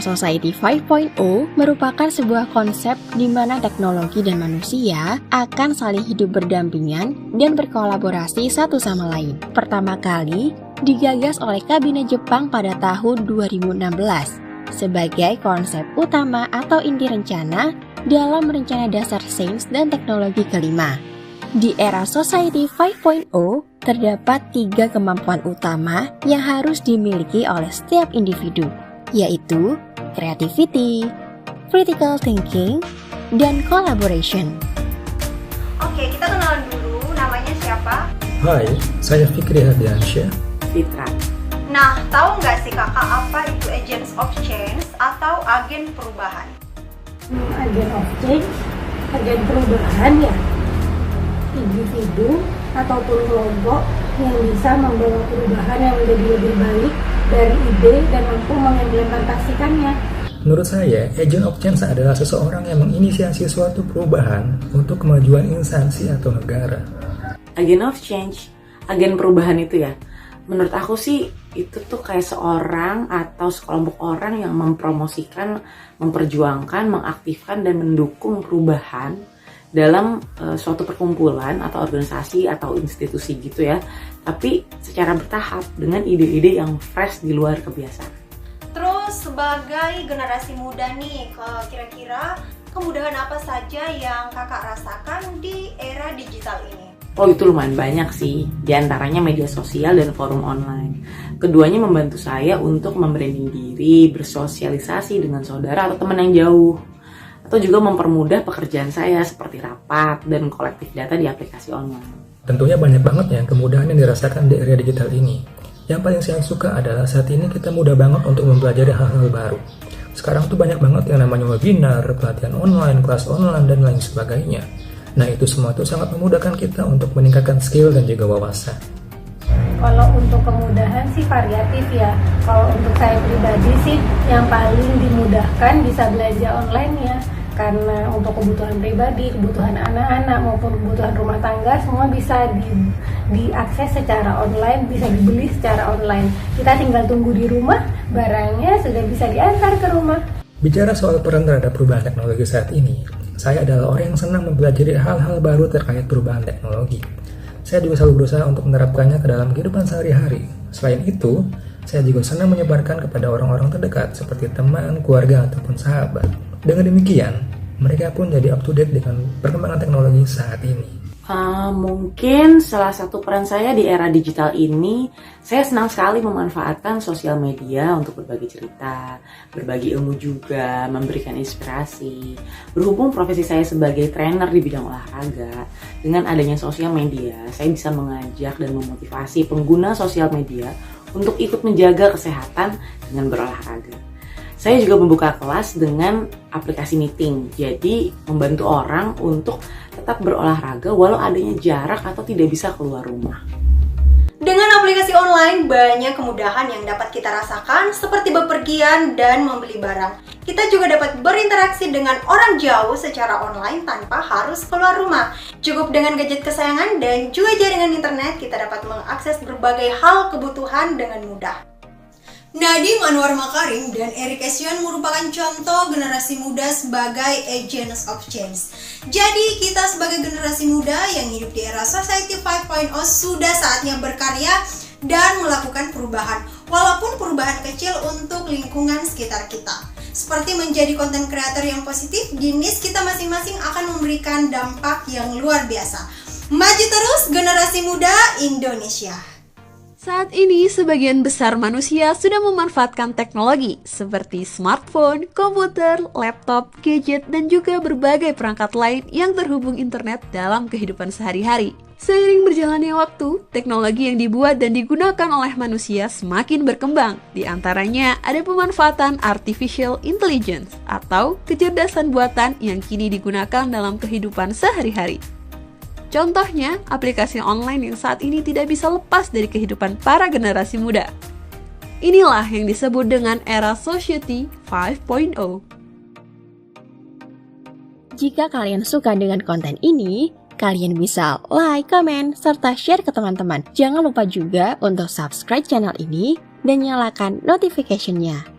Society 5.0 merupakan sebuah konsep di mana teknologi dan manusia akan saling hidup berdampingan dan berkolaborasi satu sama lain. Pertama kali digagas oleh Kabinet Jepang pada tahun 2016 sebagai konsep utama atau inti rencana dalam rencana dasar sains dan teknologi kelima. Di era Society 5.0, terdapat 3 kemampuan utama yang harus dimiliki oleh setiap individu, yaitu creativity, critical thinking, dan collaboration. Oke, kita kenalan dulu, namanya siapa? Hai, saya Fikri Hadiansyah. Fitra. Nah, tahu nggak sih kakak apa itu agents of change atau agen perubahan? Agen of change, agen perubahan ya, individu ataupun kelompok yang bisa membawa perubahan yang menjadi lebih baik dari ide dan mampu mengimplementasikannya. Menurut saya, agent of change adalah seseorang yang menginisiasi suatu perubahan untuk kemajuan instansi atau negara. Agen of change, agen perubahan itu ya, menurut aku sih itu tuh kayak seorang atau sekelompok orang yang mempromosikan, memperjuangkan, mengaktifkan dan mendukung perubahan dalam suatu perkumpulan atau organisasi atau institusi gitu ya, tapi secara bertahap dengan ide-ide yang fresh di luar kebiasaan. Terus sebagai generasi muda nih, kira-kira kemudahan apa saja yang kakak rasakan di era digital ini? Oh, itu lumayan banyak sih, diantaranya media sosial dan forum online. Keduanya membantu saya untuk membranding diri, bersosialisasi dengan saudara atau teman yang jauh, atau juga mempermudah pekerjaan saya seperti rapat dan kolektif data di aplikasi online. Tentunya banyak banget ya kemudahan yang dirasakan di era digital ini. Yang paling saya suka adalah saat ini kita mudah banget untuk mempelajari hal-hal baru. Sekarang tuh banyak banget yang namanya webinar, pelatihan online, kelas online, dan lain sebagainya. Nah, itu semua tuh sangat memudahkan kita untuk meningkatkan skill dan juga wawasan. Kalau untuk kemudahan sih variatif ya. Kalau untuk saya pribadi sih yang paling dimudahkan bisa belajar online ya. Karena untuk kebutuhan pribadi, kebutuhan anak-anak maupun kebutuhan rumah tangga semua bisa diakses secara online, bisa dibeli secara online. Kita tinggal tunggu di rumah, barangnya sudah bisa diantar ke rumah. Bicara soal peran terhadap perubahan teknologi saat ini, saya adalah orang yang senang mempelajari hal-hal baru terkait perubahan teknologi. Saya juga selalu berusaha untuk menerapkannya ke dalam kehidupan sehari-hari. Selain itu, saya juga senang menyebarkan kepada orang-orang terdekat seperti teman, keluarga, ataupun sahabat. Dengan demikian, mereka pun jadi up to date dengan perkembangan teknologi saat ini. Mungkin salah satu peran saya di era digital ini, saya senang sekali memanfaatkan sosial media untuk berbagi cerita, berbagi ilmu juga, memberikan inspirasi. Berhubung profesi saya sebagai trainer di bidang olahraga, dengan adanya sosial media, saya bisa mengajak dan memotivasi pengguna sosial media untuk ikut menjaga kesehatan dengan berolahraga. Saya juga membuka kelas dengan aplikasi meeting, jadi membantu orang untuk tetap berolahraga walau adanya jarak atau tidak bisa keluar rumah. Dengan aplikasi online, banyak kemudahan yang dapat kita rasakan seperti bepergian dan membeli barang. Kita juga dapat berinteraksi dengan orang jauh secara online tanpa harus keluar rumah. Cukup dengan gadget kesayangan dan juga jaringan internet, kita dapat mengakses berbagai hal kebutuhan dengan mudah. Nadiem Anwar Makarim dan Erik Esyon merupakan contoh generasi muda sebagai agents of change. Jadi kita sebagai generasi muda yang hidup di era Society 5.0 sudah saatnya berkarya dan melakukan perubahan, walaupun perubahan kecil untuk lingkungan sekitar kita. Seperti menjadi konten kreator yang positif, di niche kita masing-masing akan memberikan dampak yang luar biasa. Maju terus generasi muda Indonesia. Saat ini, sebagian besar manusia sudah memanfaatkan teknologi seperti smartphone, komputer, laptop, gadget, dan juga berbagai perangkat lain yang terhubung internet dalam kehidupan sehari-hari. Seiring berjalannya waktu, teknologi yang dibuat dan digunakan oleh manusia semakin berkembang. Di antaranya ada pemanfaatan artificial intelligence atau kecerdasan buatan yang kini digunakan dalam kehidupan sehari-hari. Contohnya, aplikasi online yang saat ini tidak bisa lepas dari kehidupan para generasi muda. Inilah yang disebut dengan era Society 5.0. Jika kalian suka dengan konten ini, kalian bisa like, comment, serta share ke teman-teman. Jangan lupa juga untuk subscribe channel ini dan nyalakan notification-nya.